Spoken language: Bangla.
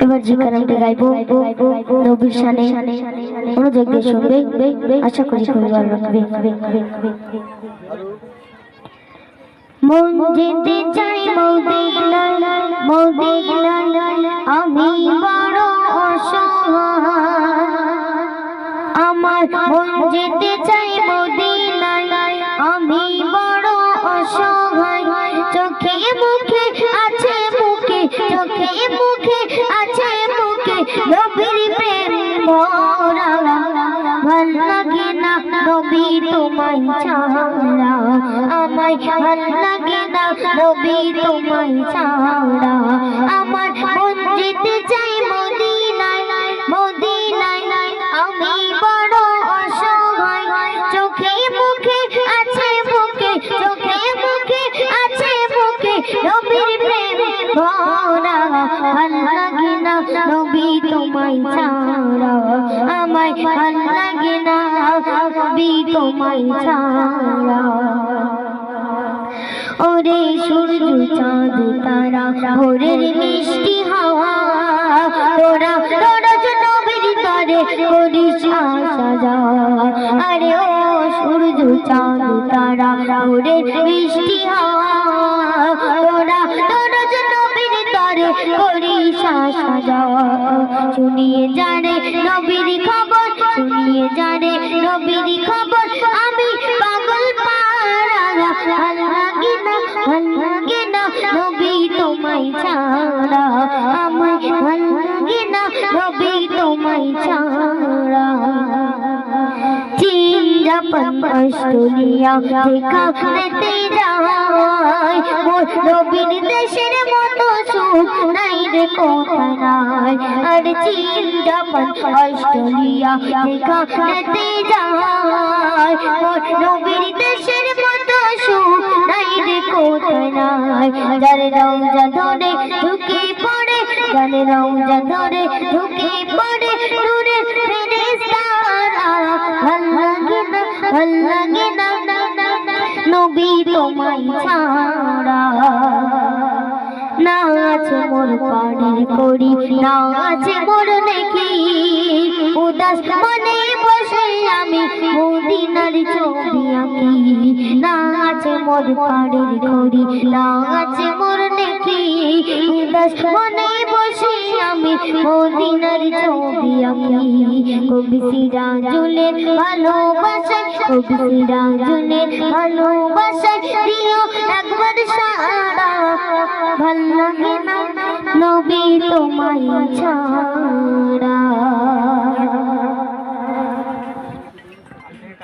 এবার যে গানটা গাইবো নবীর শানে মনোযোগ দিয়ে শুনবে, আশা করি খুবই ভালো লাগবে। মন যেতে চাই মদিনায় মদিনায়, আমি বড় অসহায়। আমার মন যেতে চাই মদিনায়, আমি বড় অসহায়। চোখে মুখে আছে মুখে, চোখে মুখে আছে মুখে নবীর প্রেম ভরা। ভাল লাগে না নবী তোমায় ছাড়া, আমায় ভাল লাগে না নবী তোমায় ছাড়া। আমার মন যেতে চাই মদিনায় মদিনায়, আমি বড় অসহায়। চোখে মুখে আছে মুখে, চোখে মুখে আছে মুখে নবীর প্রেম ভরা। ভাল লাগে না নবী তোমায় ছাড়া, আমায় ভাল লাগে না নবী তোমায় ছাড়া। ওরে সূর্য চাঁদ তারা ভোরের মিষ্টি হাওয়া, তোরা তোরা নবীর তরে করিস আসা যাওয়া। আরে ও সূর্য চাঁদ তারা ভোরের মিষ্টি হাওয়া, তোরা তোরা নবীর তরে করিস আসা যাওয়া। শুনিয়ে জানে নবীর খবর, শুনিয়ে জানে নবীর খবর, আমি পাগল পারা। ভাল লাগে না ভাল লাগে না নবী তোমায় ছাড়া, আমায় ভাল লাগে না নবী তোমায় ছাড়া। চীন জাপান অস্ট্রেলিয়া যেখানেতে যাই, মোর নবীর দেশের মতো সুখ নাই রে কোথায়। আর চীন জাপান অস্ট্রেলিয়া যেখানেতে যাই, মোর নবীর দেশের মতো সুখ নাই রে কোথায়। যার রওজা ধরে ঢুকে পড়ে, যার রওজা ধরে ঢুকে পড়ে নূরের ফেরেশতারা। ভাল লাগে না ভাল লাগে না নবী তোমায় ছাড়া। না আছে মোর পাড়ের করি, না আছে মোর নেকি, উদাস মনে বসে আমি মদিনার ছবি আঁকি। না আছে মোর পাড়ের করি, না আছে মোর নেকি, উদাস মনে বসে আমি মদিনার ছবি আঁকি। কবি সিরাজুলের ভালোবাসায়, কবি সিরাজুলের ভালোবাসায় দিও একবার সাড়া। ভাল লাগে না নবী তোমায় ছাড়া।